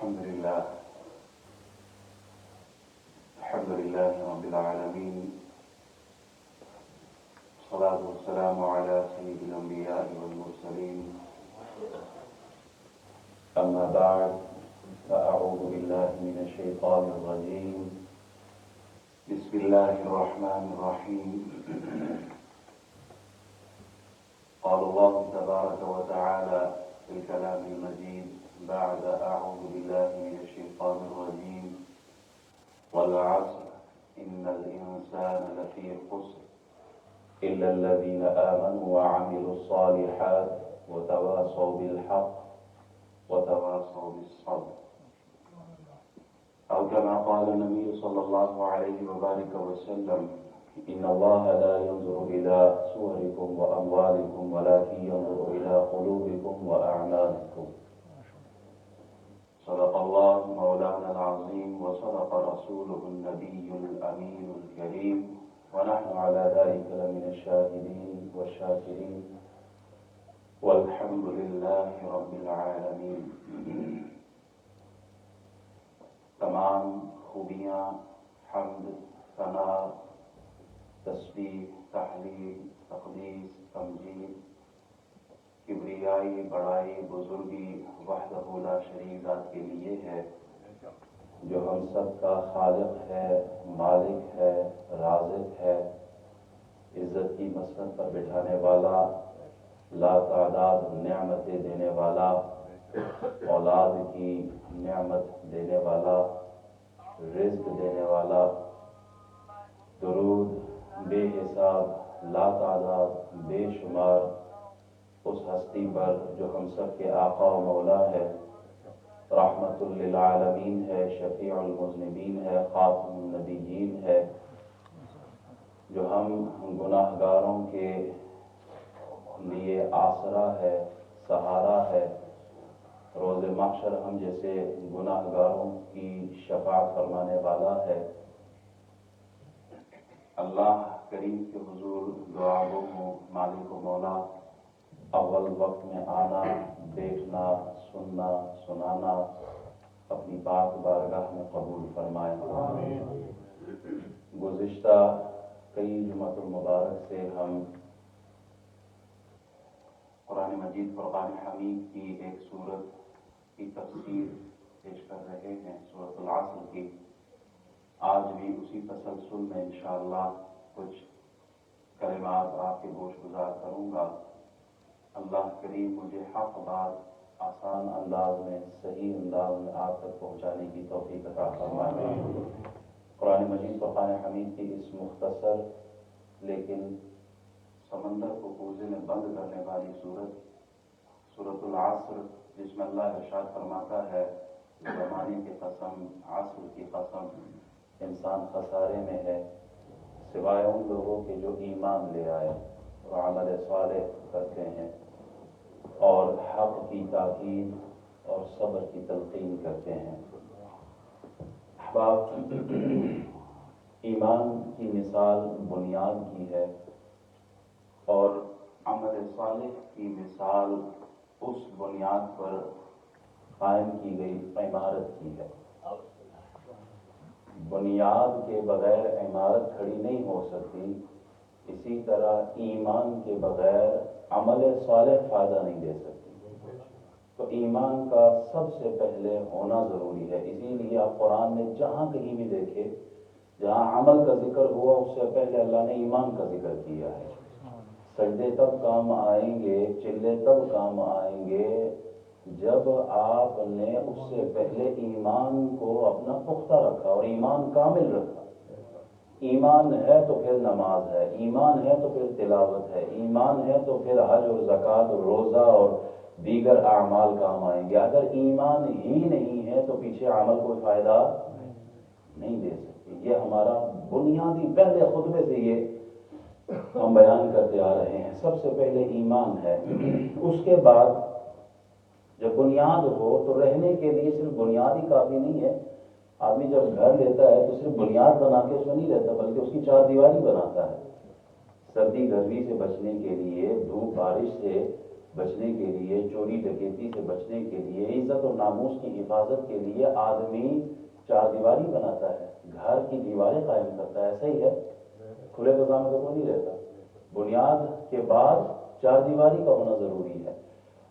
الحمد لله رب العالمين، والصلاة والسلام على سيد الأنبياء والمرسلين. أما بعد، فأعوذ بالله من الشيطان الرجيم. بسم الله الرحمن الرحيم. قال الله تبارك وتعالى في الكلام المجيد بعد أعوذ بالله من الشيطان الرجيم: والعصر إن الإنسان لفي خسر إلا الذين آمنوا وعملوا الصالحات وتواصوا بالحق وتواصوا بالصبر. أو كما قال النبي صلى الله عليه وبارك وسلم: إن الله لا ينظر إلى صوركم وأموالكم ولكن ينظر إلى قلوبكم وأعمالكم. صدق الله مولانا العظيم وصدق رسوله النبي الأمين الكريم، ونحن على ذلك لمن الشاهدين والشاكرين، والحمد لله رب العالمين. تمام خوبیاں، حمد، ثنا، تسبیح، تحلیل، تقدیس، تمجید، کبریائی، بڑائی، بزرگی وحدہ لا شریک ذات کے لیے ہے، جو ہم سب کا خالق ہے، مالک ہے، رازق ہے، عزت کی مسند پر بٹھانے والا، لا تعداد نعمتیں دینے والا، اولاد کی نعمت دینے والا، رزق دینے والا، درود بے حساب لا تعداد بے شمار اس ہستی پر جو ہم سب کے آقا و مولا ہے، رحمت للعالمین ہے، شفیع المذنبین ہے، خاتم النبیین ہے، جو ہم گناہ گاروں کے لیے آسرا ہے، سہارا ہے، روز محشر ہم جیسے گناہ گاروں کی شفاعت فرمانے والا ہے۔ اللہ کریم کے حضور دعا گو ہوں، مالک و مولا، اول وقت میں آنا، دیکھنا، سننا، سنانا اپنی پاک بارگاہ میں قبول فرمائے۔ گزشتہ کئی جمعۃ المبارک سے ہم قرآن مجید فرقان حمید کی ایک سورت کی تفسیر پیش کر رہے ہیں، سورۃ العصر کی۔ آج بھی اسی تسلسل میں انشاءاللہ کچھ کلمات آپ کے گوش گزار کروں گا۔ اللہ کریم مجھے حق بات آسان انداز میں، صحیح انداز میں آپ تک پہنچانے کی توفیق عطا فرمائے۔ قرآن مجید فرقان حمید کی اس مختصر لیکن سمندر کو کوزے میں بند کرنے والی سورۃ العصر، جس میں اللہ ارشاد فرماتا ہے: زمانے کی قسم، عصر کی قسم، انسان خسارے میں ہے سوائے ان لوگوں کے جو ایمان لے آئے اور عمل صالح کرتے ہیں اور حق کی تاکید اور صبر کی تلقین کرتے ہیں۔ احباب، ایمان کی مثال بنیاد کی ہے اور عمل صالح کی مثال اس بنیاد پر قائم کی گئی عمارت کی ہے۔ بنیاد کے بغیر عمارت کھڑی نہیں ہو سکتی، اسی طرح ایمان کے بغیر عمل صالح فائدہ نہیں دے سکتی۔ تو ایمان کا سب سے پہلے ہونا ضروری ہے۔ اسی لیے آپ قرآن میں جہاں کہیں بھی دیکھیں، جہاں عمل کا ذکر ہوا اس سے پہلے اللہ نے ایمان کا ذکر کیا ہے۔ سجدے تب کام آئیں گے، چلے تب کام آئیں گے جب آپ نے اس سے پہلے ایمان کو اپنا پختہ رکھا اور ایمان کامل رکھا۔ ایمان ہے تو پھر نماز ہے، ایمان ہے تو پھر تلاوت ہے، ایمان ہے تو پھر حج اور زکوٰۃ اور روزہ اور دیگر اعمال کام آئیں گے۔ اگر ایمان ہی نہیں ہے تو پیچھے عمل کوئی فائدہ نہیں دے سکتی۔ یہ ہمارا بنیادی پہلے خطبے سے یہ ہم بیان کرتے آ رہے ہیں۔ سب سے پہلے ایمان ہے، اس کے بعد جب بنیاد ہو تو رہنے کے لیے صرف بنیاد ہی کافی نہیں ہے۔ آدمی جب گھر لیتا ہے تو صرف بنیاد بنا کے اس میں نہیں رہتا، بلکہ اس کی چار دیواری بناتا ہے۔ سردی گرمی سے بچنے کے لیے، دھوپ بارش سے بچنے کے لیے، چوری ڈکیتی سے بچنے کے لیے، عزت و ناموس کی حفاظت کے لیے آدمی چار دیواری بناتا ہے، گھر کی دیواریں قائم کرتا ہے. ایسا ہی ہے، کھلے فضا میں تو کوئی نہیں رہتا. بنیاد کے بعد چار دیواری کا ہونا ضروری ہے.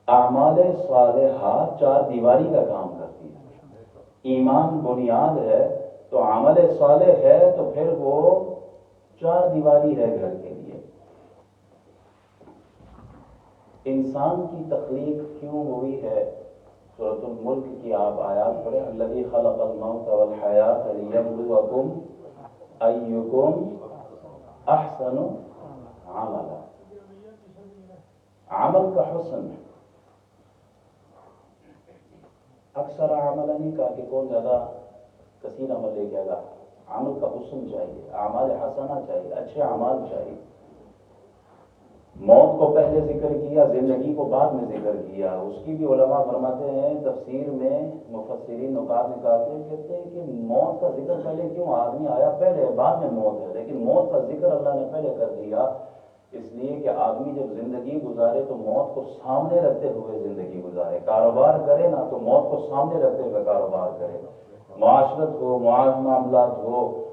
اعمال صالحہ چار دیواری کا کام کرتی ہے. ایمان بنیاد ہے تو عمل صالح ہے تو پھر وہ چار دیواری ہے گھر کے لیے. انسان کی تخلیق کیوں ہوئی ہے؟ سورۃ الملک کی آپ آیات پڑھیں، الذی خلق الموت والحیات لیبلوکم ایکم احسن عملا. عمل کا حسن، اکثر عمل نہیں کہا کہ کون زیادہ کثیر عمل لے کے گا. عمل کا حسن چاہیے، اعمال حسنہ چاہیے، اچھے اعمال چاہیے. موت کو پہلے ذکر کیا، زندگی کو بعد میں ذکر کیا. اس کی بھی علماء فرماتے ہیں، تفسیر میں مفسرین نکات نکالتے ہیں، کہتے ہیں کہ موت کا ذکر پہلے کیوں؟ آدمی آیا پہلے، بعد میں موت ہے، لیکن موت کا ذکر اللہ نے پہلے کر دیا اس لیے کہ آدمی جب زندگی گزارے تو موت کو سامنے رکھتے ہوئے زندگی گزارے. کاروبار کرے نا تو موت کو سامنے رکھتے ہوئے کاروبار کرے. معاشرت ہو، معاملات ہو،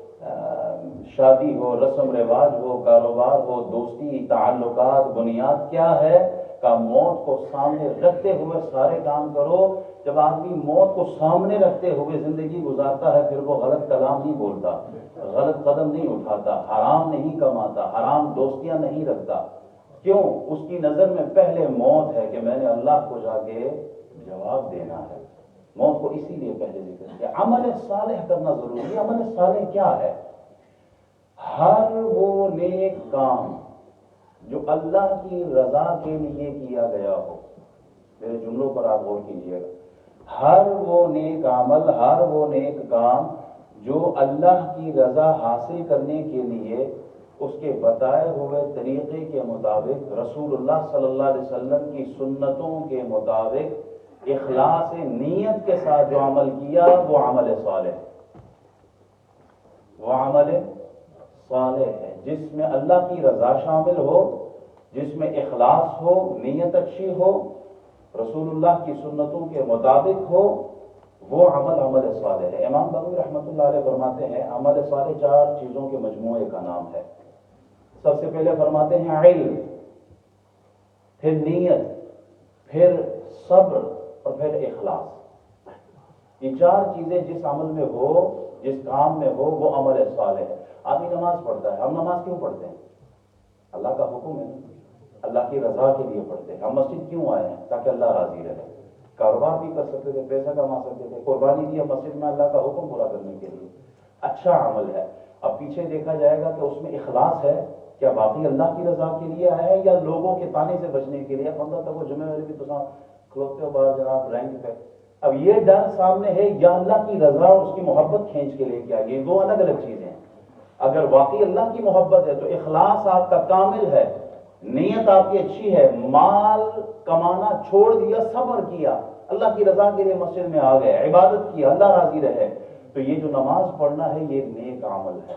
شادی ہو، رسم رواج ہو، کاروبار ہو، دوستی، تعلقات، بنیاد کیا ہے کہ موت کو سامنے رکھتے ہوئے سارے کام کرو. جب آدمی موت کو سامنے رکھتے ہوئے زندگی گزارتا ہے پھر وہ غلط کلام نہیں بولتا، غلط قدم نہیں اٹھاتا، حرام نہیں کماتا، حرام دوستیاں نہیں رکھتا. کیوں؟ اس کی نظر میں پہلے موت ہے کہ میں نے اللہ کو جا کے جواب دینا ہے. موت کو اسی لیے پہلے ذکر کیا. عمل صالح کرنا ضروری ہے. عمل صالح کیا ہے؟ ہر وہ نیک کام جو اللہ کی رضا کے لیے کیا گیا ہو. میرے جملوں پر آپ غور کیجیے گا. ہر وہ نیک عمل، ہر وہ نیک کام جو اللہ کی رضا حاصل کرنے کے لیے اس کے بتائے ہوئے طریقے کے مطابق، رسول اللہ صلی اللہ علیہ وسلم کی سنتوں کے مطابق اخلاص نیت کے ساتھ جو عمل کیا وہ عمل صالح، وہ عمل صالح ہے جس میں اللہ کی رضا شامل ہو، جس میں اخلاص ہو، نیت اچھی ہو، رسول اللہ کی سنتوں کے مطابق ہو، وہ عمل صالح ہے. امام بغوی رحمۃ اللہ علیہ فرماتے ہیں عمل صالح چار چیزوں کے مجموعے کا نام ہے. سب سے پہلے فرماتے ہیں علم، پھر نیت، پھر صبر اور پھر اخلاص. یہ چار چیزیں جس عمل میں ہو، جس کام میں ہو وہ عمل صالح ہے. آدمی نماز پڑھتا ہے، ہم نماز کیوں پڑھتے ہیں؟ اللہ کا حکم ہے، اللہ کی رضا کے لیے پڑھتے ہیں. ہم مسجد کیوں آئے ہیں؟ تاکہ اللہ راضی رہے. کاروبار بھی کر سکتے تھے، پیسہ کما سکتے تھے، قربانی دی مسجد میں اللہ کا حکم پورا کرنے کے لیے. اچھا عمل ہے. اب پیچھے دیکھا جائے گا کہ اس میں اخلاص ہے، کیا باقی اللہ کی رضا کے لیے آیا ہے یا لوگوں کے تانے سے بچنے کے لیے؟ بندہ تک وہ جمعے والے بھی تو کھلوتے ہو باہر جناب رینک پہ. اب یہ ڈر سامنے ہے یا اللہ کی رضا اور اس کی محبت کھینچ کے لے کے آئے. یہ دو الگ الگ چیزیں ہیں. اگر واقعی اللہ کی محبت ہے تو اخلاص آپ کا کامل ہے، نیت آپ کی اچھی ہے، مال کمانا چھوڑ دیا، صبر کیا، اللہ کی رضا کے لیے مسجد میں آ گئے، عبادت کی، اللہ راضی رہے، تو یہ جو نماز پڑھنا ہے یہ نیک عمل ہے.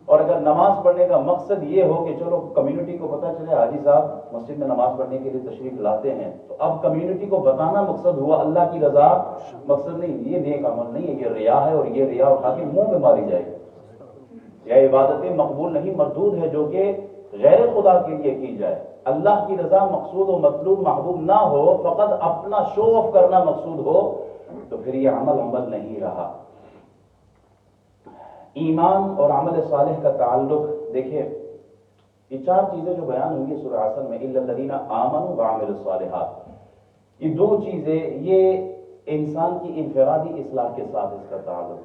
اور اگر نماز پڑھنے کا مقصد یہ ہو کہ چلو کمیونٹی کو پتہ چلے حاجی صاحب مسجد میں نماز پڑھنے کے لیے تشریف لاتے ہیں، تو اب کمیونٹی کو بتانا مقصد ہوا، اللہ کی رضا مقصد نہیں، یہ نیک عمل نہیں ہے. یہ ریا ہے، اور یہ ریا اٹھا کے منہ میں ماری جائے گی. یہ عبادتیں مقبول نہیں، مردود ہے جو کہ غیر خدا کے لیے کی جائے. اللہ کی رضا مقصود و مطلوب محبوب نہ ہو، فقط اپنا شو آف کرنا مقصود ہو، تو پھر یہ عمل نہیں رہا. ایمان اور عمل صالح کا تعلق دیکھیں، یہ چار چیزیں جو بیان ہوئی سورہ عصر میں، الا الذین آمنوا وعملوا الصالحات، یہ دو چیزیں یہ انسان کی انفرادی اصلاح کے ساتھ اس کا تعلق.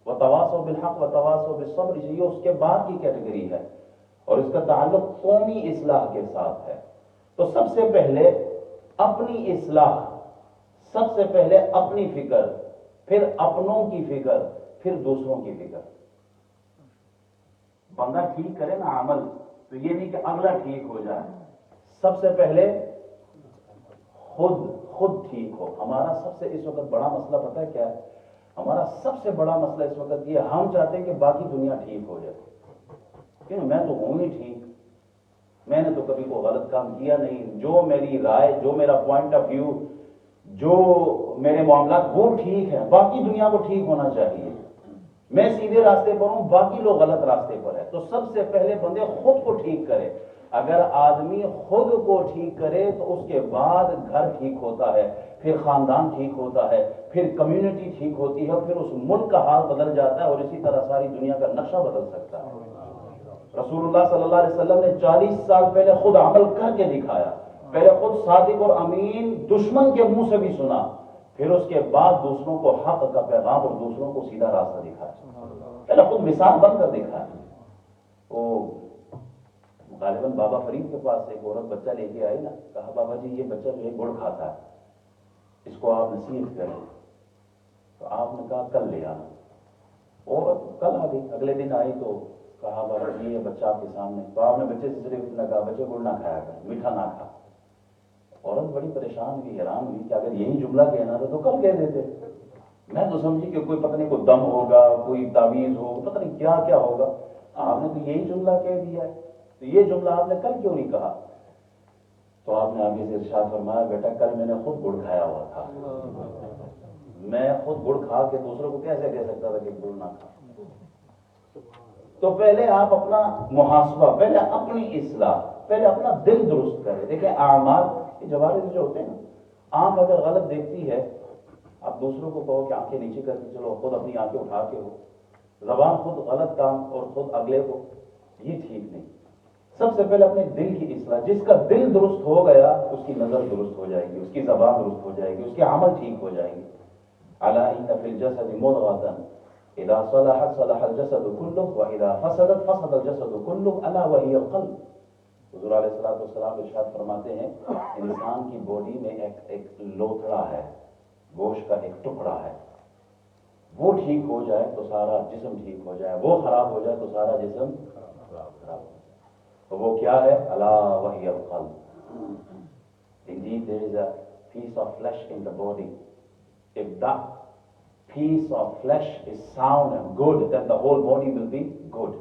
وتواصوا بالحق وتواصوا بالصبر، یہ اس کے بعد کی کیٹیگری ہے، اور اس کا تعلق قومی اصلاح کے ساتھ ہے. تو سب سے پہلے اپنی اصلاح، سب سے پہلے اپنی فکر، پھر اپنوں کی فکر، پھر دوسروں کی فکر. بندہ ٹھیک کرے نا عمل تو یہ نہیں کہ اگلا ٹھیک ہو جائے. سب سے پہلے خود ٹھیک ہو. ہمارا سب سے اس وقت بڑا مسئلہ پتہ ہے کیا ہے؟ ہمارا سب سے بڑا مسئلہ اس وقت یہ، ہم چاہتے ہیں کہ باقی دنیا ٹھیک ہو جائے. کہ میں تو ہوں ہی ٹھیک، میں نے تو کبھی کوئی غلط کام کیا نہیں، جو میری رائے، جو میرا پوائنٹ آف ویو، جو میرے معاملات وہ ٹھیک ہیں، باقی دنیا کو ٹھیک ہونا چاہیے، میں سیدھے راستے پر ہوں، باقی لوگ غلط راستے پر ہیں۔ تو سب سے پہلے بندے خود کو ٹھیک کرے۔ اگر آدمی خود کو ٹھیک کرے تو اس کے بعد گھر ٹھیک ہوتا ہے، پھر خاندان ٹھیک ہوتا ہے، پھر کمیونٹی ٹھیک ہوتی ہے، پھر اس ملک کا حال بدل جاتا ہے، اور اسی طرح ساری دنیا کا نقشہ بدل سکتا ہے۔ رسول اللہ صلی اللہ علیہ وسلم نے 40 سال پہلے خود عمل کر کے دکھایا، پہلے خود صادق اور امین دشمن کے منہ سے بھی سنا، پھر اس کے بعد دوسروں کو حق کا پیغام اور دوسروں کو سیدھا راستہ دکھایا، پہلے خود مثال بن کر دکھایا۔ وہ غالباً بابا فرید کے پاس ایک عورت بچہ لے کے آئی نا، کہا بابا جی یہ بچہ جو ہے گڑ کھاتا ہے، اس کو آپ نصیحت کریں۔ تو آپ نے کہا کل لے آنا۔ عورت کل آ گئی، اگلے دن آئی تو کہا بابا جی یہ بچہ آپ کے سامنے۔ تو آپ نے بچے سے صرف اتنا کہا بچے گڑ نہ کھایا کر، میٹھا نہ کھا۔ عورت بڑی پریشان ہوئی، حیران ہوئی کہ اگر یہی جملہ کہنا تھا تو کل کہہ دیتے۔ میں تو سمجھی کہ کوئی پتہ نہیں کوئی دم ہوگا، کوئی تعویذ ہو، پتہ نہیں کیا کیا ہوگا، آپ نے تو یہی جملہ کہہ دیا ہے، تو یہ جملہ آپ نے کل کیوں نہیں کہا؟ تو آپ نے آگے سے ارشاد فرمایا بیٹا کل میں نے خود گڑ کھایا ہوا تھا، میں خود گڑ کھا کے دوسروں کو کیسے کہہ سکتا تھا کہ گڑ نہ کھا۔ تو پہلے آپ اپنا محاسبہ، پہلے اپنی اصلاح، پہلے اپنا دل درست کریں۔ دیکھیں اعمال کے جوارح جو ہوتے ہیں نا، آنکھ اگر غلط دیکھتی ہے، آپ دوسروں کو کہو کہ آنکھیں نیچے کر کے چلو، خود اپنی آنکھیں اٹھا کے ہو، زبان خود غلط کام اور خود اگلے کو، یہ ٹھیک نہیں۔ سب سے پہلے اپنے دل کی اصلاح، جس کا دل درست ہو گیا اس کی نظر درست ہو جائے گی، اس کی زبان درست ہو جائے گی، اس کے عمل ٹھیک ہو جائیں گے۔ الا ان فی الجسد مضغۃ اذا صلحت صلح الجسد كله واذا فسدت فسد الجسد كله الا وهي القلب۔ حضور علیہ الصلوۃ والسلام ارشاد فرماتے ہیں انسان کی باڈی میں ایک لوتھڑا ہے، گوشت کا ایک ٹکڑا ہے، وہ ٹھیک ہو جائے تو سارا جسم ٹھیک ہو جائے، وہ خراب ہو جائے تو سارا جسم خراب ہو جائے۔ تو وہ کیا ہے؟ الا وہی القلب۔ Indeed there is a piece of flesh in the body. If that piece of flesh is sound and good, then the whole body will be good.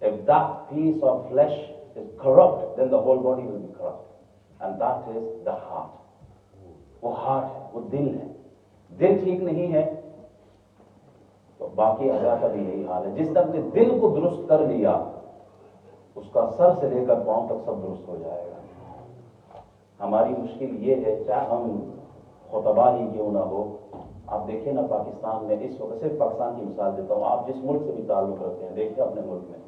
If that piece of flesh is corrupt, then the whole body will be corrupt. And that is the heart. وہ heart ہے، وہ دل ہے، دل ٹھیک نہیں ہے تو باقی اعضاء کا بھی یہی حال ہے۔ جس تک نے دل کو درست کر لیا اس کا سر سے لے کر پاؤں تک سب درست ہو جائے گا۔ ہماری مشکل یہ ہے، چاہے ہم خطبہ ہی کیوں نہ ہو، آپ دیکھیں نا پاکستان میں اس وقت، صرف پاکستان کی مثال دیتا ہوں، آپ جس ملک سے بھی تعلق رکھتے ہیں دیکھیں اپنے ملک میں،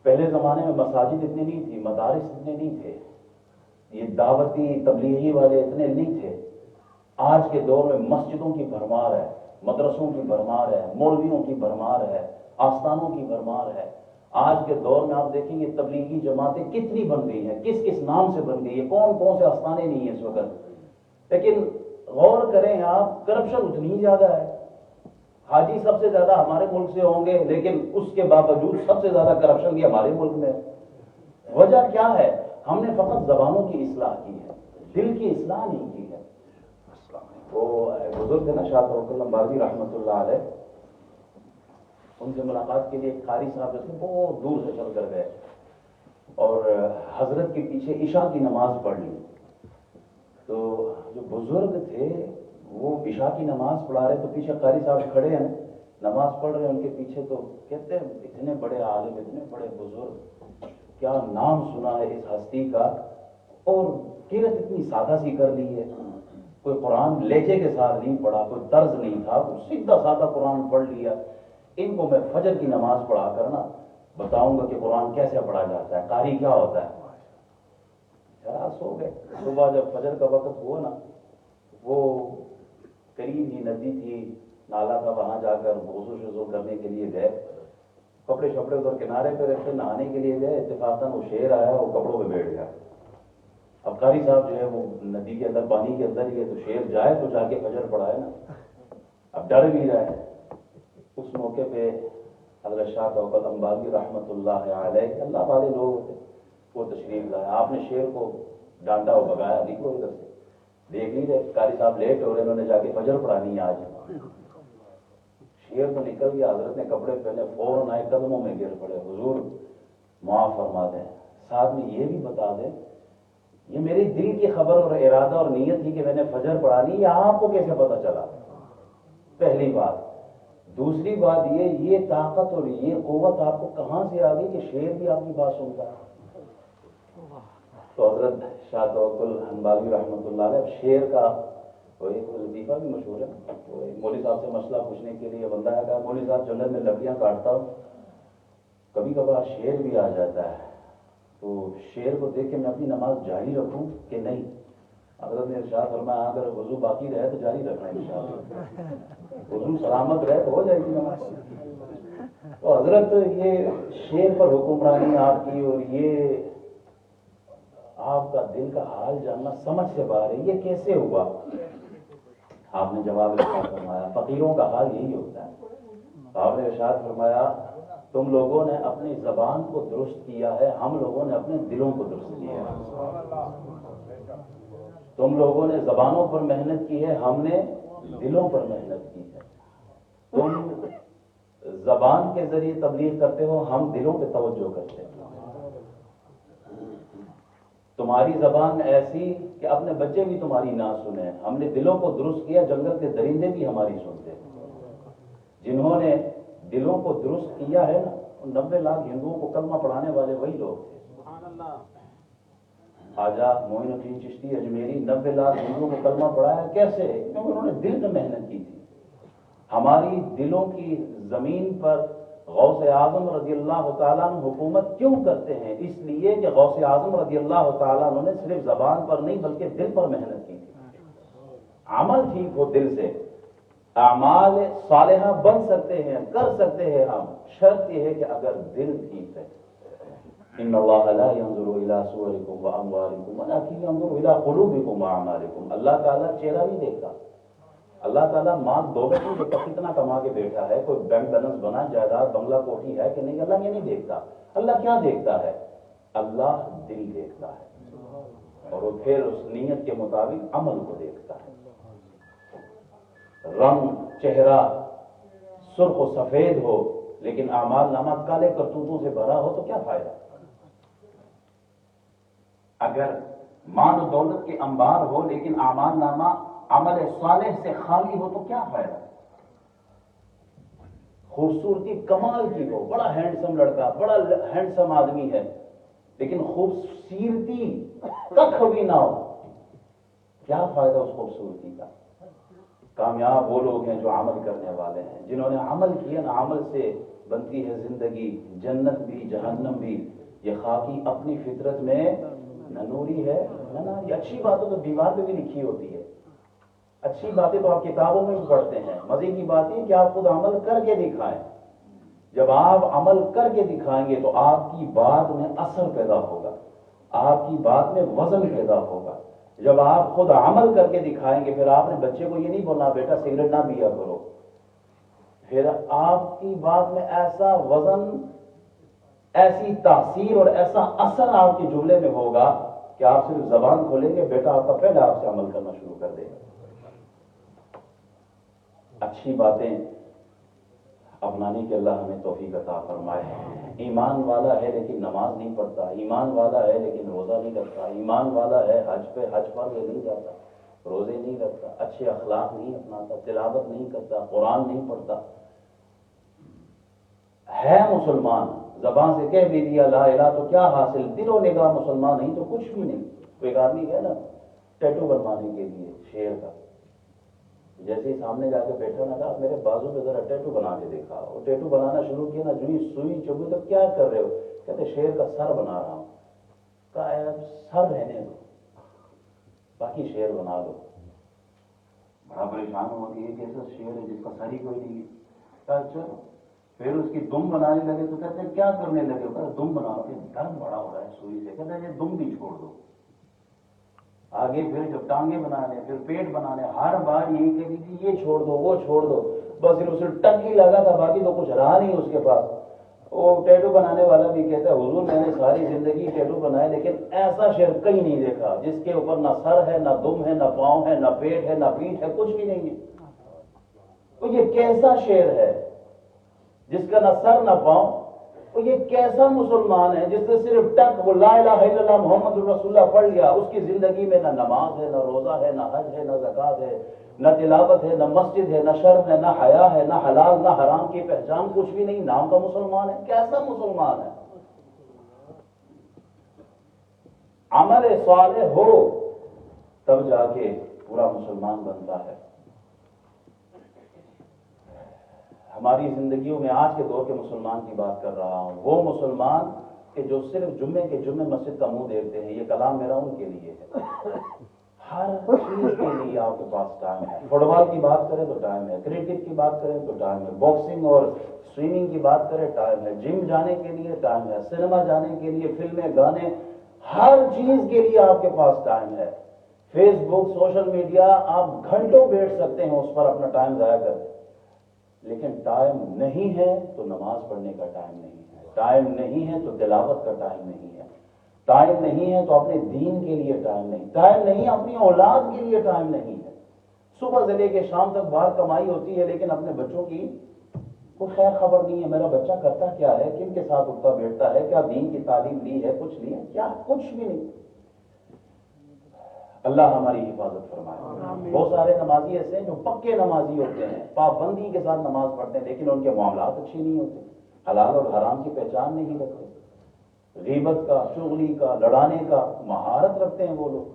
پہلے زمانے میں مساجد اتنے نہیں تھی، مدارس اتنے نہیں تھے، یہ دعوتی تبلیغی والے اتنے نہیں تھے۔ آج کے دور میں مسجدوں کی بھرمار ہے، مدرسوں کی بھرمار ہے، مولویوں کی بھرمار ہے، آستانوں کی بھرمار ہے۔ آج کے دور میں آپ دیکھیں گے تبلیغی جماعتیں کتنی بن گئی ہیں، کس کس نام سے بن گئی ہے، کون کون سے آستانے نہیں ہیں اس وقت۔ لیکن غور کریں آپ، کرپشن اتنی ہی زیادہ ہے۔ حاجی سب سے زیادہ ہمارے ملک سے ہوں گے، لیکن اس کے باوجود سب سے زیادہ کرپشن بھی ہمارے ملک میں ہے۔ وجہ کیا ہے؟ ہم نے فقط زبانوں کی اصلاح کی ہے، دل کی اصلاح نہیں کی ہے۔ وہ بزرگ تھے نا شاہ توکل لمباردی رحمۃ اللہ علیہ، ان سے ملاقات کے لیے ایک قاری صاحب جو تھے بہت دور سے چل کر گئے اور حضرت کے پیچھے عشاء کی نماز پڑھ لی۔ تو جو بزرگ تھے وہ عشاء کی نماز پڑھا رہے تو پیچھے قاری صاحب کھڑے ہیں، نماز پڑھ رہے ہیں ان کے پیچھے، تو کہتے ہیں اتنے بڑے عالم، اتنے بڑے بزرگ، کیا نام سنا ہے اس ہستی کا، اور قرأت اتنی سادہ سی کر لی ہے، کوئی قرآن لہجے کے ساتھ نہیں پڑھا، کوئی طرز نہیں تھا، سیدھا سادہ قرآن پڑھ لیا۔ ان کو میں فجر کی نماز پڑھا کر نا بتاؤں گا کہ قرآن کیسے پڑھا جاتا ہے، قاری کیا ہوتا ہے۔ ذرا سو گئے، صبح جب فجر کا وقت ہوا نا، وہ قریب ہی ندی تھی، نالا تھا، وہاں جا کر وضو شضو کرنے کے لیے گئے، کپڑے شپڑے ادھر کنارے پہ رکھے، نہانے کے لیے گئے، اتفاقاً وہ شیر آیا اور کپڑوں پہ بیٹھ گیا۔ اب قاری صاحب جو ہے وہ ندی کے اندر، پانی کے اندر ہی ہے، تو شیر جائے تو جا کے فجر پڑھائے نا، اب ڈر بھی رہا ہے۔ اس موقع پہ حضرت شاہ توکل لمباردی رحمۃ اللہ علیہ، اللہ والے لوگ تھے، وہ تشریف لائے، آپ نے شیر کو ڈانٹا اور بگایا، نکلو ادھر سے، دیکھ لیجیے قاری صاحب لیٹ ہو رہے، انہوں نے جا کے فجر پڑھانی ہے آج۔ شیر تو نکل گیا، حضرت نے کپڑے پہنے، فوراً آئے، قدموں میں گر پڑے، حضور معاف فرما دیں، ساتھ میں یہ بھی بتا دیں یہ میری دل کی خبر اور ارادہ اور نیت تھی کہ میں نے فجر پڑھا لی، یہ آپ کو کیسے پتا چلا؟ پہلی بات۔ دوسری بات یہ طاقت اور یہ قوت آپ کو کہاں سے آ گئی کہ شیر بھی آپ کی بات سنتا ہے؟ تو حضرت شاہ توکل حنبالی رحمۃ اللہ علیہ شیر کا وہ ایک لطیفہ بھی مشہور ہے، وہ ایک مولوی صاحب سے مسئلہ پوچھنے کے لیے بندہ ہے، کہا مولوی صاحب جنگل میں لکڑیاں کاٹتا ہوں، کبھی کبھار شیر بھی آ جاتا ہے، تو شیر کو دیکھ کے میں اپنی نماز جاری رکھوں کہ نہیں؟ حضرت نے ارشاد فرمایا اگر وضو باقی رہے تو جاری رکھنا ہے انشاءاللہ، وضو سلامت رہے تو ہو جائے گی نماز۔ تو حضرت یہ شیر پر حکمرانی آپ کی اور یہ آپ کا دل کا حال جاننا سمجھ سے باہر ہے، یہ کیسے ہوا؟ آپ نے جواب ارشاد فرمایا فقیروں کا حال یہی ہوتا ہے۔ آپ نے ارشاد فرمایا تم لوگوں نے اپنی زبان کو درست کیا ہے، ہم لوگوں نے اپنے دلوں کو درست کیا ہے۔ تم لوگوں نے زبانوں پر محنت کی ہے، ہم نے دلوں پر محنت کی ہے۔ تم زبان کے ذریعے تبلیغ کرتے ہو، ہم دلوں پہ توجہ کرتے ہیں۔ تمہاری زبان ایسی کہ اپنے بچے بھی تمہاری نہ سنیں، ہم نے دلوں کو درست کیا، جنگل کے درندے بھی ہماری سنتے ہیں۔ جنہوں نے دلوں کو درست کیا ہے نا، 90 لاکھ ہندوؤں کو کلمہ پڑھانے والے وہی لوگ تھے۔ خواجہ معین الدین چشتی اجمیری 90 لاکھ ہندوؤں کو کلمہ پڑھایا کیسے؟ کیونکہ انہوں نے دل پہ محنت کی تھی۔ ہماری دلوں کی زمین پر غوث اعظم رضی اللہ تعالیٰ عنہ حکومت کیوں کرتے ہیں؟ اس لیے کہ غوث اعظم رضی اللہ تعالیٰ عنہ نے صرف زبان پر نہیں بلکہ دل پر محنت کی تھی۔ عمل ٹھیک ہو دل سے، اعمال صالحہ بن سکتے ہیں، کر سکتے ہیں ہم، شرط یہ ہے کہ اگر دل ٹھیک ہے۔ ان اللہ لا ينظر الى صورکم واموالکم ولکن ينظر الى قلوبکم واعمالکم۔ اللہ تعالیٰ چہرہ نہیں دیکھتا، اللہ تعالیٰ مال دولت نہیں دیکھتا کتنا کما کے بیٹھا ہے، کوئی بینک بیلنس بنا، جائیداد بنگلہ کوٹھی ہے کہ نہیں، اللہ یہ نہیں دیکھتا۔ اللہ کیا دیکھتا ہے؟ اللہ دل دیکھتا ہے، اور وہ پھر اس نیت کے مطابق عمل کو دیکھتا ہے۔ رنگ چہرہ سرخ و سفید ہو لیکن اعمال نامہ کالے کرتوتوں سے بھرا ہو تو کیا فائدہ؟ اگر مال و دولت کے انبار ہو لیکن اعمال نامہ عمل صالح سے خالی ہو تو کیا فائدہ؟ خوبصورتی کمال کی ہو، بڑا ہینڈسم لڑکا، بڑا ہینڈسم آدمی ہے، لیکن خوبصورتی ککھ بھی نہ ہو، کیا فائدہ اس خوبصورتی کا؟ کامیاب وہ لوگ ہیں جو عمل کرنے والے ہیں، جنہوں نے عمل کیا نا، عمل سے بنتی ہے زندگی، جنت بھی جہنم بھی۔ یہ خاکی اپنی فطرت میں نہ نوری ہے نہ ناری۔ اچھی باتیں تو دیوار پہ بھی لکھی ہوتی ہے، اچھی باتیں تو آپ کتابوں میں بھی پڑھتے ہیں، مزے کی بات یہ کہ آپ خود عمل کر کے دکھائیں۔ جب آپ عمل کر کے دکھائیں گے تو آپ کی بات میں اثر پیدا ہوگا، آپ کی بات میں وزن پیدا ہوگا۔ جب آپ خود عمل کر کے دکھائیں گے، پھر آپ نے بچے کو یہ نہیں بولنا بیٹا سگریٹ نہ پیا کرو، پھر آپ کی بات میں ایسا وزن، ایسی تاثیر اور ایسا اثر آپ کے جملے میں ہوگا کہ آپ صرف زبان کھولیں گے، بیٹا آپ کا پہلے آپ سے عمل کرنا شروع کر دے گا۔ اچھی باتیں اپنانے کے اللہ ہمیں توفیق عطا فرمائے۔ ایمان والا ہے لیکن نماز نہیں پڑھتا، ایمان والا ہے لیکن روزہ نہیں رکھتا، ایمان والا ہے حج پر نہیں جاتا، روزے نہیں رکھتا، اچھے اخلاق نہیں اپناتا، تلاوت نہیں کرتا، قرآن نہیں پڑھتا، ہے مسلمان، زبان سے کہہ بھی دیا لا الہ تو کیا حاصل؟ دل و نگاہ مسلمان نہیں تو کچھ بھی نہیں۔ تو ایک آدمی گیا نا ٹیٹو بنوانے کے لیے شیر کا، جیسے ہی سامنے جا کے بیٹھا نا، کہا میرے بازو پہ ذرا ٹیٹو بنا کے دیکھا۔ وہ ٹیٹو بنانا شروع کیا نا، جو ہی سوئی چبھی تو کیا کر رہے ہو؟ کہتے شیر کا سر بنا رہا ہوں۔ کہا یار سر رہنے دو، باقی شیر بنا دو۔ بڑا پریشان ہوا کہ یہ کیسا شیر ہے جس کا سر ہی کوئی نہیں ہے۔ کہا چلو، پھر اس کی دم بنانے لگے تو کہتے ہیں کیا کرنے لگے؟ کہا دم بناؤ، کہ درد بڑا ہو رہا ہے سوئی سے۔ کہتے ہیں یہ دم بھی چھوڑ دو۔ آگے پھر جب ٹانگیں بنانے، پھر پیٹ بنانے، ہر بار یہی کہتی تھی یہ چھوڑ دو وہ چھوڑ دو، بس پھر اسے ٹنگ ہی لگا تھا، باقی تو کچھ رہا نہیں اس کے پاس۔ وہ ٹیٹو بنانے والا بھی کہتا ہے حضور میں نے ساری زندگی ٹیٹو بنائے لیکن ایسا شیر کہیں نہیں دیکھا جس کے اوپر نہ سر ہے، نہ دم ہے، نہ پاؤں ہے، نہ پیٹ ہے، نہ پیٹھ ہے، کچھ بھی نہیں ہے۔ تو یہ کیسا شیر ہے جس کا نہ سر نہ پاؤں اور یہ کیسا مسلمان ہے جس نے صرف ٹک وہ لا الہ الا اللہ محمد رسول اللہ پڑھ لیا، اس کی زندگی میں نہ نماز ہے، نہ روزہ ہے، نہ حج ہے، نہ زکوٰۃ ہے، نہ تلاوت ہے، نہ مسجد ہے، نہ شرم ہے، نہ حیا ہے، نہ حلال نہ حرام کی پہچان، کچھ بھی نہیں، نام کا مسلمان ہے؟ کیسا مسلمان ہے؟ عمل صالح ہو تب جا کے پورا مسلمان بنتا ہے۔ ہماری زندگیوں میں آج کے دور کے مسلمان کی بات کر رہا ہوں، وہ مسلمان کہ جو صرف جمعے کے جمعے مسجد کا منہ دیکھتے ہیں، یہ کلام میرا ان کے لیے ہے۔ ہر چیز کے لیے آپ کے پاس ٹائم ہے، فٹ بال کی بات کریں تو ٹائم ہے، کرکٹ کی بات کریں تو ٹائم ہے، باکسنگ اور سوئمنگ کی بات کریں ٹائم ہے، جم جانے کے لیے ٹائم ہے، سنیما جانے کے لیے، فلمیں، گانے، ہر چیز کے لیے آپ کے پاس ٹائم ہے۔ فیس بک، سوشل میڈیا، آپ گھنٹوں بیٹھ سکتے ہیں اس پر اپنا ٹائم ضائع کرتے، لیکن ٹائم نہیں ہے تو نماز پڑھنے کا ٹائم نہیں ہے، ٹائم نہیں ہے تو تلاوت کا ٹائم نہیں ہے، ٹائم نہیں ہے تو اپنے دین کے لیے ٹائم نہیں، ٹائم نہیں اپنی اولاد کے لیے ٹائم نہیں ہے۔ صبح سے لے کے شام تک باہر کمائی ہوتی ہے، لیکن اپنے بچوں کی کوئی خیر خبر نہیں ہے، میرا بچہ کرتا کیا ہے، کن کے ساتھ اٹھتا بیٹھتا ہے، کیا دین کی تعلیم لی ہے، کچھ لی ہے، کیا کچھ بھی نہیں۔ اللہ ہماری حفاظت فرمائے۔ بہت سارے نمازی ایسے ہیں جو پکے نمازی ہوتے ہیں، پابندی کے ساتھ نماز پڑھتے ہیں، لیکن ان کے معاملات اچھے نہیں ہوتے، حلال اور حرام کی پہچان نہیں رکھتے، غیبت کا، چغلی کا، لڑانے کا مہارت رکھتے ہیں وہ لوگ،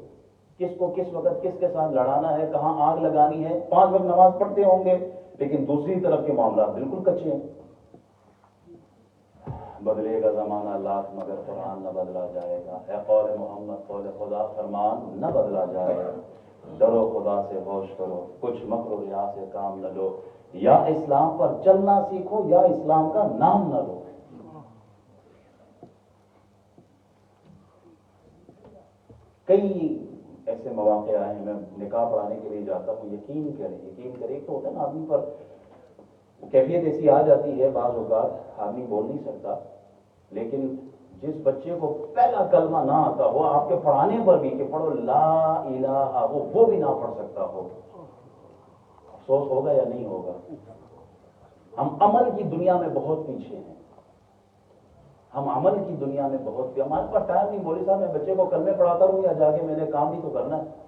کس کو کس وقت کس کے ساتھ لڑانا ہے، کہاں آگ لگانی ہے، 5 وقت نماز پڑھتے ہوں گے لیکن دوسری طرف کے معاملات بالکل کچے ہیں۔ بدلے گا زمانہ لاکھ مگر قرآن نہ بدلا جائے گا، اے قول محمد قول خدا فرمان نہ بدلا جائے گا، ڈرو خدا سے ہوش کرو، کچھ مکر و ریا سے کام نہ لو، یا اسلام پر چلنا سیکھو یا اسلام کا نام نہ لو۔ کئی ایسے مواقع آئے ہیں، میں نکاح پڑھانے کے لیے جاتا ہوں، یقین کریں تو ہوتا ہے نا آدمی پر کیفیت ایسی آ جاتی ہے، بعض اوقات آدمی بول نہیں سکتا، لیکن جس بچے کو پہلا کلمہ نہ آتا ہو، آپ کے پڑھانے پر بھی کہ پڑھو لا الہ، وہ بھی نہ پڑھ سکتا ہو، افسوس ہوگا یا نہیں ہوگا؟ ہم عمل کی دنیا میں بہت پیچھے ہیں، ہم عمل کی دنیا میں بہت پیچھے، ہمارے پاس ٹائم نہیں، مولوی صاحب میں بچے کو کلمے پڑھاتا رہوں یا جا کے میں نے کام بھی تو کرنا ہے۔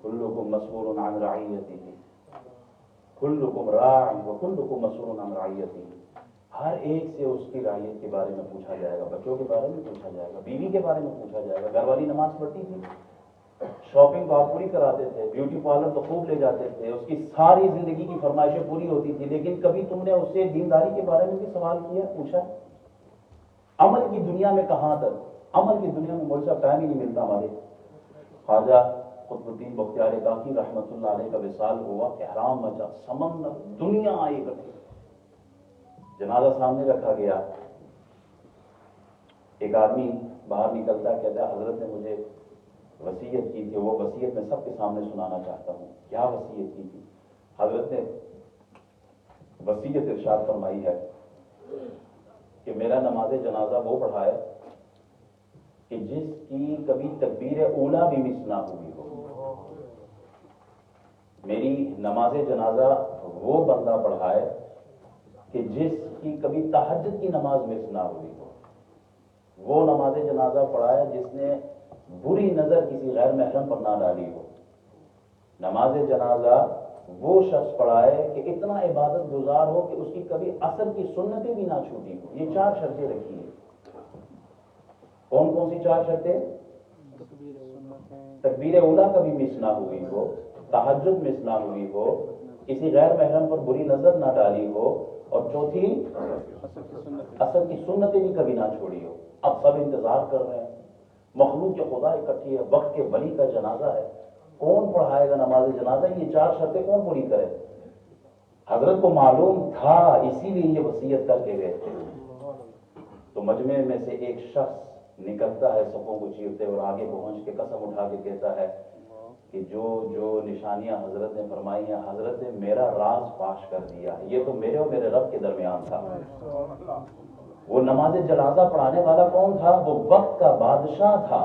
کلکم مسئول عن رعیتہ، کلکم راع وکلکم مسئول عن رعیتہ، ہر ایک سے اس کی رعیت کے بارے میں پوچھا جائے گا، بچوں کے بارے میں پوچھا جائے گا، بیوی کے بارے میں پوچھا جائے گا۔ گھر والی نماز پڑھتی تھی، شاپنگ تو آپ پوری کراتے تھے، بیوٹی پارلر تو خوب لے جاتے تھے، اس کی ساری زندگی کی فرمائشیں پوری ہوتی تھی، لیکن کبھی تم نے اس سے دینداری کے بارے میں بھی سوال کیا، پوچھا؟ عمل کی دنیا میں کہاں تک؟ عمل کی دنیا میں مولوی صاحب ٹائم ہی نہیں ملتا ہمارے۔ خواجہ قطب الدین بختیار کاکی رحمۃ اللہ علیہ کا وصال ہوا، احرام مچا، سمندر دنیا آئی اکٹھی، جنازہ سامنے رکھا گیا، ایک آدمی باہر نکلتا ہے، کہتا ہے حضرت نے مجھے وصیت کی تھی، وہ وصیت میں سب کے سامنے سنانا چاہتا ہوں۔ کیا وصیت کی تھی؟ حضرت نے وصیت ارشاد فرمائی ہے کہ میرا نماز جنازہ وہ پڑھائے کہ جس کی کبھی تکبیر اولیٰ بھی مس نہ ہوئی ہو۔ میری نماز جنازہ وہ بندہ پڑھائے کہ جس کی کبھی تہجد کی نماز مس نہ ہوئی ہو، وہ نماز جنازہ پڑھائے جس نے بری نظر کسی غیر محرم پر نہ ڈالی ہو۔ نماز جنازہ وہ شخص پڑھائے کہ اتنا عبادت گزار ہو کہ اس کی کبھی عصر کی سنتیں بھی نہ چھوٹی ہو۔ یہ 4 شرطیں رکھی ہیں۔ کون کون سی 4 شرطیں؟ تکبیر اولیٰ کبھی مس نہ ہوئی ہو، تہجد مس نہ ہوئی ہو، کسی غیر محرم پر بری نظر نہ ڈالی ہو، اور چوتھی عصر کی سنتیں بھی کبھی نہ چھوڑی ہو۔ اب سب انتظار کر رہے ہیں، مخلوق کے خدا اکٹھی ہے، وقت کے ولی کا جنازہ ہے، کون پڑھائے گا نماز جنازہ؟ یہ 4 شرطیں کون پوری کرے؟ حضرت کو معلوم تھا، اسی لیے یہ وصیت کر کے گئے تھے۔ تو مجمع میں سے ایک شخص نکلتا ہے صفوں کو چیرتے اور آگے پہنچ کے قسم اٹھا کے کہتا ہے کہ جو نشانیاں حضرت نے فرمائی ہیں، حضرت نے میرا راز فاش کر دیا ہے، یہ تو میرے اور میرے رب کے درمیان تھا۔ وہ نماز جنازہ پڑھانے والا کون تھا؟ وہ وقت کا بادشاہ تھا،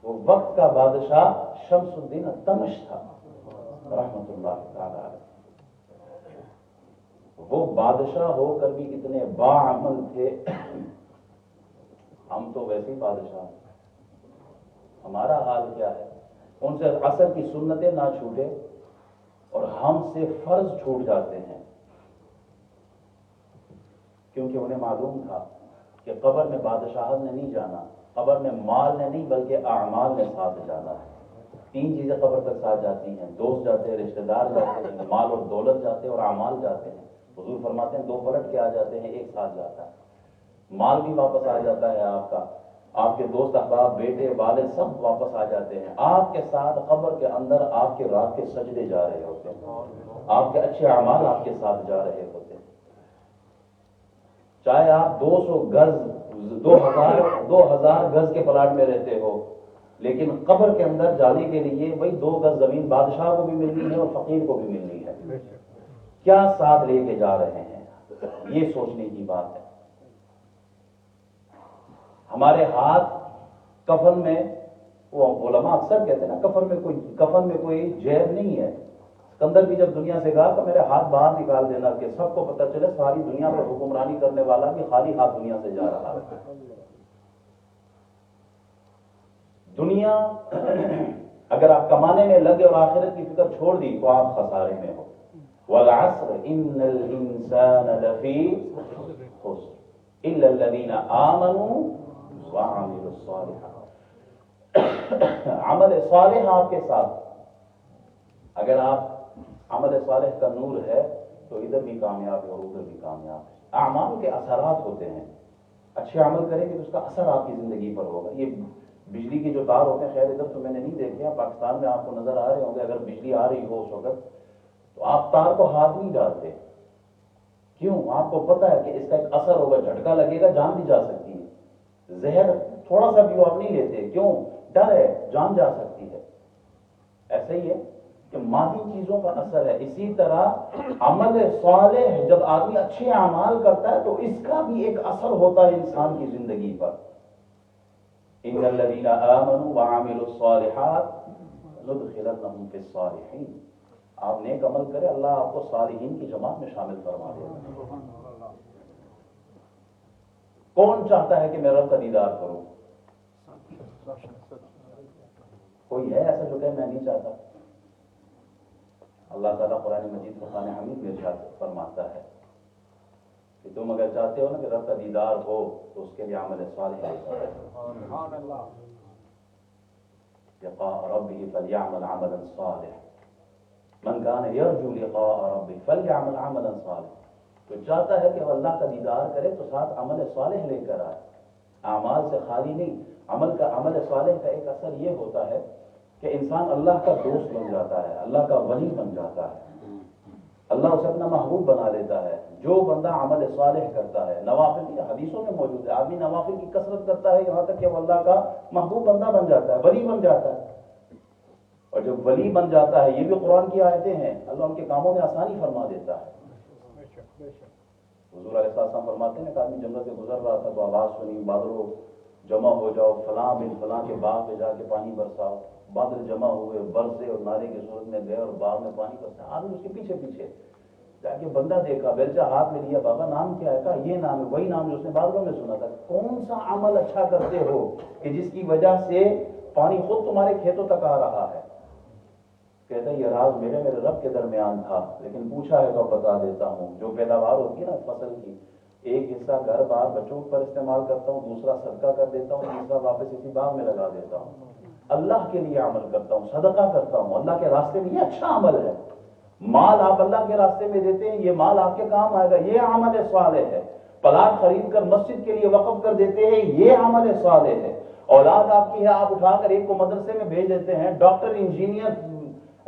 وہ وقت کا بادشاہ شمس الدین التمش تھا رحمت اللہ تعالی علیہ۔ وہ بادشاہ ہو کر بھی اتنے باعمل تھے. ہم تو ویسے ہی بادشاہ ہیں. ہمارا حال کیا ہے؟ ان سے عصر کی سنتیں نہ چھوٹے اور ہم سے فرض چھوٹ جاتے ہیں، کیونکہ انہیں معلوم تھا کہ قبر میں بادشاہت نے نہیں جانا، قبر میں مال نے نہیں بلکہ اعمال نے ساتھ جانا ہے. 3 چیزیں قبر تک ساتھ جاتی ہیں، دوست جاتے ہیں، رشتہ دار جاتے ہیں، مال اور دولت جاتے ہیں اور اعمال جاتے ہیں. حضور فرماتے ہیں 2 پلٹ کے آ جاتے ہیں، ایک ساتھ جاتا ہے. مال بھی واپس آ جاتا ہے آپ کا، آپ کے دوست احباب بیٹے والد سب واپس آ جاتے ہیں. آپ کے ساتھ قبر کے اندر آپ کے رات کے سجدے جا رہے ہوتے ہیں، آپ کے اچھے اعمال آپ کے ساتھ جا رہے ہوتے ہیں. چاہے آپ 200 گز 2000 گز کے پلاٹ میں رہتے ہو، لیکن قبر کے اندر جانے کے لیے وہی 2 گز زمین بادشاہ کو بھی ملنی ہے اور فقیر کو بھی ملنی ہے. کیا ساتھ لے کے جا رہے ہیں، یہ سوچنے کی بات ہے. ہمارے ہاتھ کفن میں، وہ علماء اکثر کہتے ہیں نا کفن میں کوئی جیب نہیں ہے. سکندر بھی جب دنیا سے کہا تو میرے ہاتھ باہر نکال دینا کہ سب کو پتہ چلے ساری دنیا پر حکمرانی کرنے والا بھی خالی ہاتھ دنیا سے جا رہا ہے. دنیا اگر آپ کمانے میں لگے اور آخرت کی فکر چھوڑ دی تو آپ خسارے میں ہو. والعصر ان الانسان لفی خسر الا الذین آمنوا وعملوا الصالحات. عمل صالح آپ کے ساتھ، اگر آپ عمل صالح کا نور ہے تو ادھر بھی کامیاب ہے اور ادھر بھی کامیاب ہے. اعمال کے اثرات ہوتے ہیں، اچھے عمل کریں گے تو اس کا اثر آپ کی زندگی پر ہوگا. یہ بجلی کے جو تار ہوتے ہیں، خیر ادھر تو میں نے نہیں دیکھے، پاکستان میں آپ کو نظر آ رہے ہوں گے. اگر بجلی آ رہی ہو اس وقت تو آپ تار کو ہاتھ نہیں ڈالتے. کیوں؟ آپ کو پتہ ہے کہ اس کا ایک اثر ہوگا، جھٹکا لگے گا، جان بھی جا سکتی ہے. زہر تھوڑا سا بھی آپ نہیں لیتے، کیوں؟ ڈر ہے، جان جا سکتی ہے. ایسا ہی ہے کہ مادی چیزوں کا اثر ہے. اسی طرح عمل صالح جب آدمی اچھے اعمال کرتا ہے تو اس کا بھی ایک اثر ہوتا ہے انسان کی زندگی پر. ان الذین آمنوا وعملوا الصالحات ندخلنهم فی الصالحین. آپ نیک عمل کرے، اللہ آپ کو صالحین کی جماعت میں شامل فرما دے گا. کون چاہتا ہے کہ میں رب کا دیدار کروں؟ کوئی ہے ایسا جو کہ میں نہیں چاہتا؟ اللہ تعالیٰ قرآن مجید فرقان حمید میں ارشاد فرماتا ہے کہ تم اگر چاہتے ہو نا کہ رب کا دیدار ہو تو اس کے لیے عمل صالح ہے. لقاء ربه فليعمل عملا صالحا من كان يرجو لقاء ربه فليعمل عملا صالحا. تو چاہتا ہے کہ وہ اللہ کا دیدار کرے تو ساتھ عمل صالح لے کر آئے، اعمال سے خالی نہیں. عمل صالح کا ایک اثر یہ ہوتا ہے کہ انسان اللہ کا دوست بن جاتا ہے، اللہ کا ولی بن جاتا ہے، اللہ اسے اپنا محبوب بنا لیتا ہے. جو بندہ عمل صالح کرتا ہے، نوافل کی حدیثوں میں موجود ہے، آدمی نوافل کی کثرت کرتا ہے یہاں تک کہ وہ اللہ کا محبوب بندہ بن جاتا ہے، ولی بن جاتا ہے. اور جب ولی بن جاتا ہے، یہ بھی قرآن کی آیتیں ہیں، اللہ ان کے کاموں میں آسانی فرما دیتا ہے. حضور علیہ السلام فرماتے ہیں کہ آدمی جنگل سے گزر رہا تھا تو آواز سنی، بادلوں جمع ہو جاؤ، فلاں بن فلاں کے باغ میں جا کے پانی برساؤ. بادل جمع ہوئے، برسے اور نعرے کی صورت میں گئے اور باغ میں پانی برسا. آدمی اس کے پیچھے پیچھے جا کے بندہ دیکھا، بیلچہ ہاتھ میں لیا، بابا نام کیا ہے؟ کہا یہ نام ہے، وہی نام جو اس نے بادلوں میں سنا تھا. کون سا عمل اچھا کرتے ہو کہ جس کی وجہ سے پانی خود تمہارے کھیتوں تک آ رہا ہے؟ کہتا ہے یہ راز میرے رب کے درمیان تھا، لیکن پوچھا ہے تو بتا دیتا ہوں. جو پیداوار ہوتی ہے نا فصل کی، ایک حصہ گھر بار بچوں پر استعمال کرتا ہوں، دوسرا صدقہ کر دیتا ہوں، تیسرا واپس اسی باغ میں لگا دیتا ہوں. اللہ کے لیے عمل کرتا ہوں، صدقہ کرتا ہوں اللہ کے راستے میں. یہ اچھا عمل ہے. مال آپ اللہ کے راستے میں دیتے ہیں، یہ مال آپ کے کام آئے گا، یہ عمل صالح ہے. پلاٹ خرید کر مسجد کے لیے وقف کر دیتے ہیں، یہ عمل صالح ہے. اولاد آپ کی ہے، آپ اٹھا کر ایک کو مدرسے میں بھیج دیتے ہیں، ڈاکٹر، انجینئر،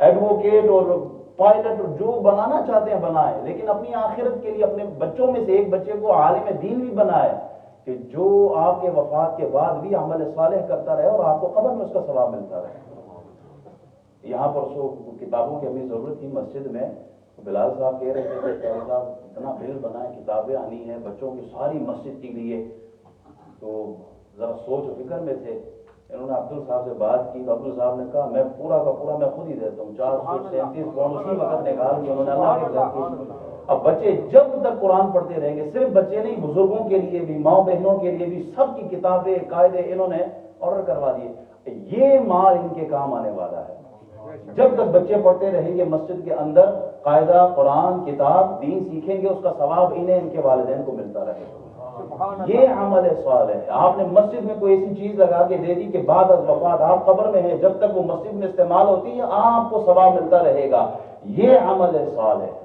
ایڈوکیٹ اور پائلٹ جو بنانا چاہتے ہیں بنائے، لیکن اپنی آخرت کے لیے اپنے بچوں میں سے ایک بچے کو عالم دین بھی بنائے کہ جو آپ کے وفات کے بعد بھی عمل صالح کرتا رہے اور آپ کو قبر میں اس کا ثواب ملتا رہے. یہاں پر کتابوں کی ہمیں ضرورت تھی مسجد میں. بلال صاحب کہہ رہے تھے کہ صاحب اتنا بل بنائے، کتابیں آنی ہیں بچوں کی ساری مسجد کے لیے. تو ذرا سوچ و فکر میں تھے انہوں نے عبدل صاحب سے بات کی تو عبدل صاحب نے کہا میں پورا کا پورا میں خود ہی دیتا ہوں، 437 پاؤنڈ اسی وقت نکال کے انہوں نے اللہ کے گھر کی۔ اب بچے جب تک قرآن پڑھتے رہیں گے، صرف بچے نہیں، بزرگوں کے لیے بھی، ماں بہنوں کے لیے بھی، سب کی کتابیں قاعدے انہوں نے آرڈر کروا دیے۔ یہ مال ان کے کام آنے والا ہے۔ جب تک بچے پڑھتے رہیں گے مسجد کے اندر قاعدہ قرآن کتاب دین سیکھیں گے، اس کا ثواب انہیں ان کے والدین کو ملتا رہے گا۔ یہ عمل صالح ہے۔ آپ نے مسجد میں کوئی ایسی چیز لگا کے دے دی کہ بعد از وفات آپ قبر میں ہیں، جب تک وہ مسجد میں استعمال ہوتی ہے آپ کو ثواب ملتا رہے گا، یہ عمل صالح ہے۔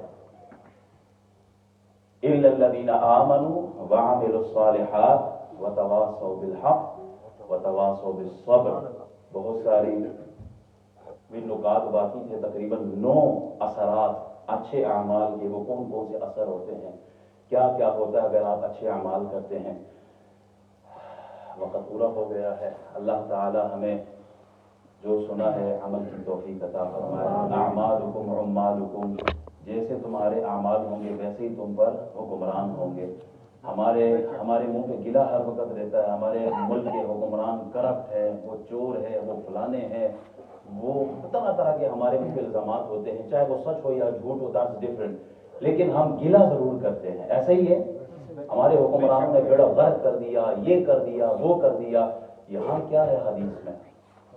الا الذين آمنوا وعملوا الصالحات وتواصوا بالحق وتواصوا بالصبر۔ بہت ساری بھی نکات باقی تھے، تقریباً 9 اثرات اچھے اعمال کے۔ وہ کون کون سے اثر ہوتے ہیں، کیا کیا ہوتا ہے اگر آپ اچھے اعمال کرتے ہیں؟ وقت پورا ہو گیا ہے۔ اللہ تعالی ہمیں جو سنا ہے عمل کی توفیق عطا فرمائے۔ اعمالکم عمالکم، جیسے تمہارے اعمال ہوں گے ویسے ہی تم پر حکمران ہوں گے۔ ہمارے منہ پہ گلہ ہر وقت رہتا ہے، ہمارے ملک کے حکمران کرپٹ ہے، وہ چور ہے، وہ فلانے ہیں، وہ طرح طرح کے ہمارے منہ پہ الزامات ہوتے ہیں، چاہے وہ سچ ہو یا جھوٹ ہو، دیٹس ڈفرنٹ، لیکن ہم گلہ ضرور کرتے ہیں۔ ایسا ہی ہے، ہمارے حکمرانوں نے بیڑا غرق کر دیا، یہ کر دیا، وہ کر دیا۔ یہاں کیا ہے حدیث میں؟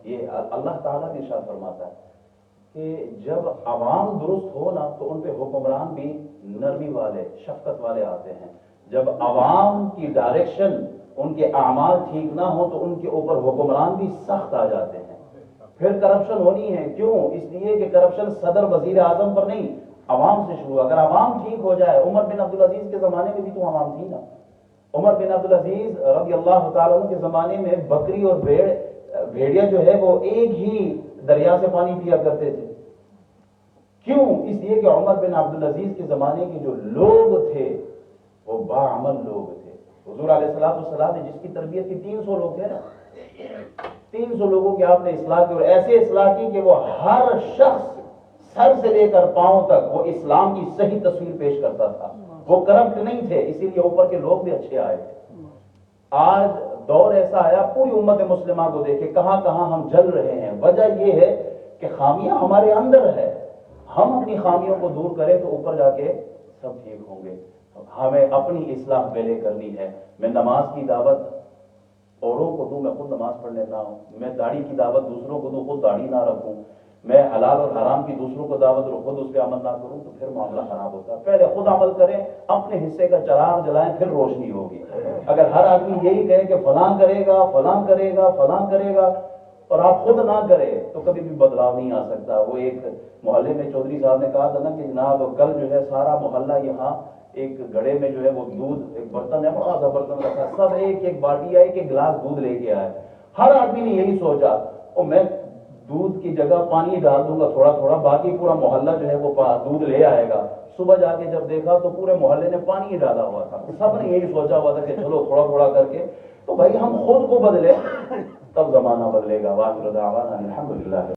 یہ اللہ تعالیٰ بھی ارشاد فرماتا ہے کہ جب عوام درست ہو نا تو ان پہ حکمران بھی نرمی والے، شفقت والے آتے ہیں۔ جب عوام کی ڈائریکشن، ان کے اعمال ٹھیک نہ ہو تو ان کے اوپر حکمران بھی سخت آ جاتے ہیں۔ پھر کرپشن ہونی ہے، کیوں؟ اس لیے کہ کرپشن صدر وزیر اعظم پر نہیں، عوام سے شروع۔ اگر عوام ٹھیک ہو جائے، عمر بن عبدالعزیز کے زمانے میں بھی تو عوام تھی نا۔ عمر بن عبدالعزیز رضی اللہ تعالیٰ عنہ کے زمانے میں بکری اور بھیڑیا جو ہے وہ ایک ہی دریا سے پانی پیا کرتے تھے۔ کیوں؟ اس لیے کہ عمر بن عبدالعزیز کے زمانے کے جو لوگ تھے وہ باعمل لوگ تھے۔ حضور علیہ السلام نے جس کی تربیت کی، 300 لوگ تھے نا، 300 لوگوں کی آپ نے اصلاح کی، اور ایسے اصلاح کی کہ وہ ہر شخص سر سے لے کر پاؤں تک وہ اسلام کی صحیح تصویر پیش کرتا تھا۔ وہ کرپٹ نہیں تھے، اسی لیے اوپر کے لوگ بھی اچھے آئے تھے۔ آج دور ایسا آیا، پوری امت مسلمہ کو دیکھے کہاں کہاں ہم جل رہے ہیں۔ وجہ یہ ہے کہ خامیاں ہمارے اندر ہے، ہم اپنی خامیوں کو دور کریں تو اوپر جا کے سب ٹھیک ہوں گے۔ ہمیں اپنی اصلاح پہلے کرنی ہے۔ میں نماز کی دعوت اوروں کو دوں، میں خود نماز پڑھنے نہ ہوں۔ میں داڑھی کی دعوت دوسروں کو دوں، خود داڑھی نہ رکھوں۔ میں حلال اور حرام کی دوسروں کو دعوت دوں، خود اس پہ عمل نہ کروں، تو پھر معاملہ خراب ہوتا ہے۔ پہلے خود عمل کریں، اپنے حصے کا چراغ جلائیں، پھر روشنی ہوگی۔ اگر ہر آدمی یہی کہے کہ فلاں کرے گا، فلاں کرے گا، فلاں کرے گا، اور آپ خود نہ کرے تو کبھی بھی بدلاؤ نہیں آ سکتا۔ وہ ایک محلے میں چودھری صاحب نے کہا تھا نا کہ جناب کل جو ہے سارا محلہ یہاں ایک گھڑے میں جو ہے وہ دودھ، ایک برتن ہے، بڑا سا برتن رکھا، سب ایک ایک باٹی ایک ایک گلاس دودھ لے کے آئے۔ ہر آدمی نے یہی سوچا، اور میں دودھ کی جگہ پانی ڈال دوں گا تھوڑا تھوڑا، باقی پورا محلہ جو ہے وہ دودھ لے آئے گا۔ صبح جا کے جب دیکھا تو پورے محلے نے پانی ڈالا ہوا تھا۔ سب نے یہی سوچا ہوا تھا کہ چلو تھوڑا تھوڑا کر کے، تو بھائی ہم خود کو بدلے تب زمانہ بدلے گا۔ واخر دعوانا الحمدللہ۔